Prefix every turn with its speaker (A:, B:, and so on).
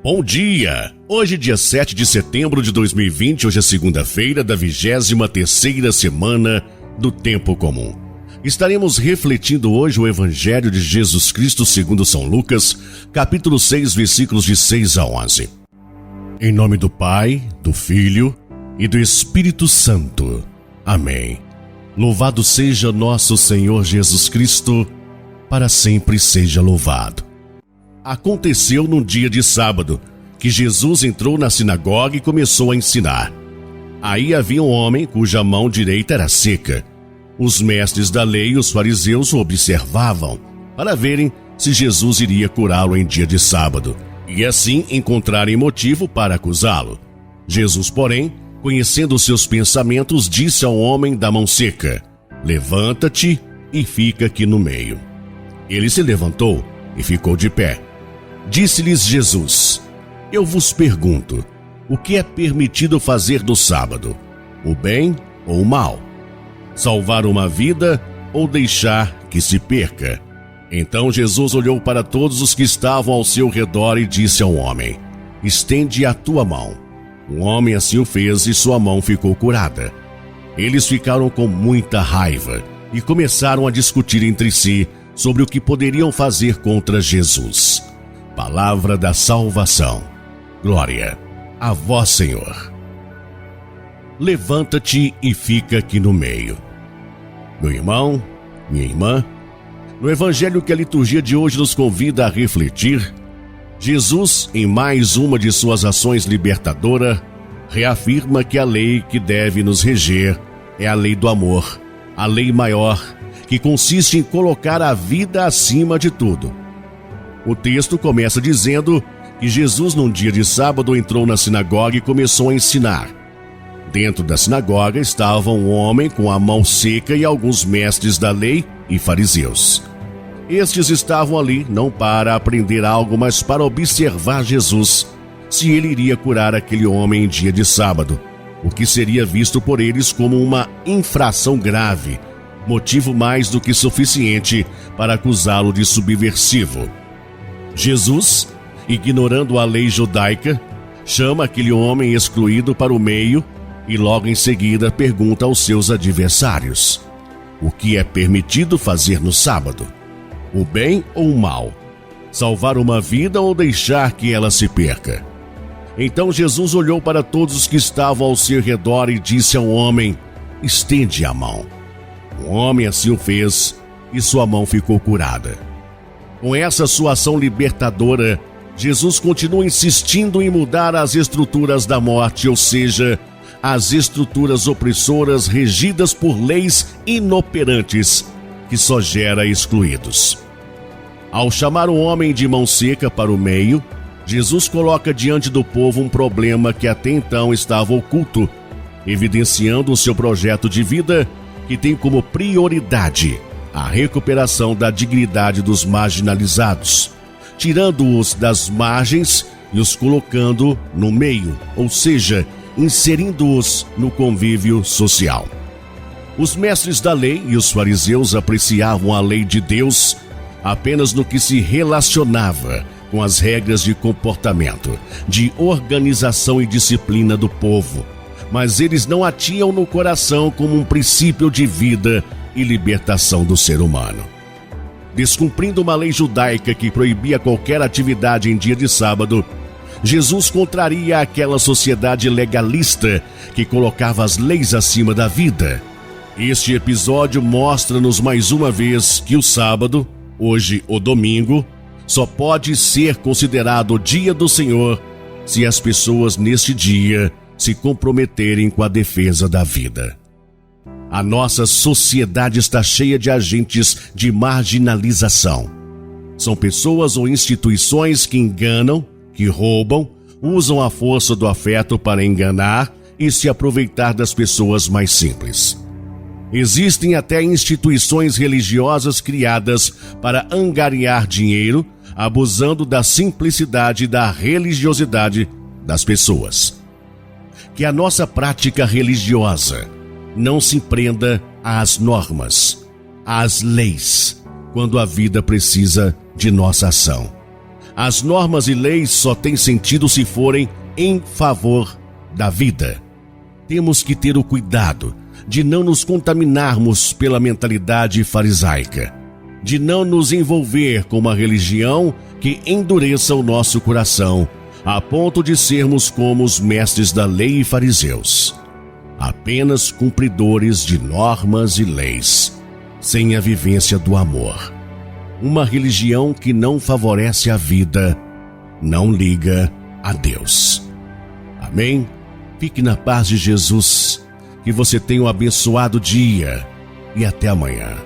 A: Bom dia! Hoje, dia 7 de setembro de 2020, hoje é segunda-feira da 23ª semana do Tempo Comum. Estaremos refletindo hoje o Evangelho de Jesus Cristo segundo São Lucas, capítulo 6, versículos de 6 a 11. Em nome do Pai, do Filho e do Espírito Santo. Amém. Louvado seja nosso Senhor Jesus Cristo, para sempre seja louvado. Aconteceu num dia de sábado, que Jesus entrou na sinagoga e começou a ensinar. Aí havia um homem cuja mão direita era seca. Os mestres da lei e os fariseus o observavam, para verem se Jesus iria curá-lo em dia de sábado, e assim encontrarem motivo para acusá-lo. Jesus, porém, conhecendo seus pensamentos, disse ao homem da mão seca: "Levanta-te e fica aqui no meio." Ele se levantou e ficou de pé. Disse-lhes Jesus: "Eu vos pergunto, o que é permitido fazer no sábado? O bem ou o mal? Salvar uma vida ou deixar que se perca?" Então Jesus olhou para todos os que estavam ao seu redor e disse ao homem: "Estende a tua mão." O homem assim o fez e sua mão ficou curada. Eles ficaram com muita raiva e começaram a discutir entre si sobre o que poderiam fazer contra Jesus. Palavra da salvação. Glória a vós, Senhor. Levanta-te e fica aqui no meio. Meu irmão, minha irmã, no evangelho que a liturgia de hoje nos convida a refletir, Jesus, em mais uma de suas ações libertadoras, reafirma que a lei que deve nos reger é a lei do amor, a lei maior, que consiste em colocar a vida acima de tudo. O texto começa dizendo que Jesus, num dia de sábado, entrou na sinagoga e começou a ensinar. Dentro da sinagoga estava um homem com a mão seca e alguns mestres da lei e fariseus. Estes estavam ali não para aprender algo, mas para observar Jesus, se ele iria curar aquele homem em dia de sábado, o que seria visto por eles como uma infração grave, motivo mais do que suficiente para acusá-lo de subversivo. Jesus, ignorando a lei judaica, chama aquele homem excluído para o meio e logo em seguida pergunta aos seus adversários: o que é permitido fazer no sábado? O bem ou o mal? Salvar uma vida ou deixar que ela se perca? Então Jesus olhou para todos os que estavam ao seu redor e disse ao homem: "Estende a mão." O homem assim o fez e sua mão ficou curada. Com essa sua ação libertadora, Jesus continua insistindo em mudar as estruturas da morte, ou seja, as estruturas opressoras regidas por leis inoperantes, que só gera excluídos. Ao chamar o homem de mão seca para o meio, Jesus coloca diante do povo um problema que até então estava oculto, evidenciando o seu projeto de vida, que tem como prioridade a recuperação da dignidade dos marginalizados, tirando-os das margens e os colocando no meio, ou seja, inserindo-os no convívio social. Os mestres da lei e os fariseus apreciavam a lei de Deus apenas no que se relacionava com as regras de comportamento, de organização e disciplina do povo, mas eles não a tinham no coração como um princípio de vida e libertação do ser humano. Descumprindo uma lei judaica que proibia qualquer atividade em dia de sábado, Jesus contraria aquela sociedade legalista que colocava as leis acima da vida. Este episódio mostra-nos mais uma vez que o sábado, hoje o domingo, só pode ser considerado o dia do Senhor se as pessoas neste dia se comprometerem com a defesa da vida. A nossa sociedade está cheia de agentes de marginalização. São pessoas ou instituições que enganam, que roubam, usam a força do afeto para enganar e se aproveitar das pessoas mais simples. Existem até instituições religiosas criadas para angariar dinheiro, abusando da simplicidade e da religiosidade das pessoas. Que a nossa prática religiosa não se prenda às normas, às leis, quando a vida precisa de nossa ação. As normas e leis só têm sentido se forem em favor da vida. Temos que ter o cuidado de não nos contaminarmos pela mentalidade farisaica, de não nos envolver com uma religião que endureça o nosso coração, a ponto de sermos como os mestres da lei e fariseus, apenas cumpridores de normas e leis, sem a vivência do amor. Uma religião que não favorece a vida, não liga a Deus. Amém? Fique na paz de Jesus, que você tenha um abençoado dia e até amanhã.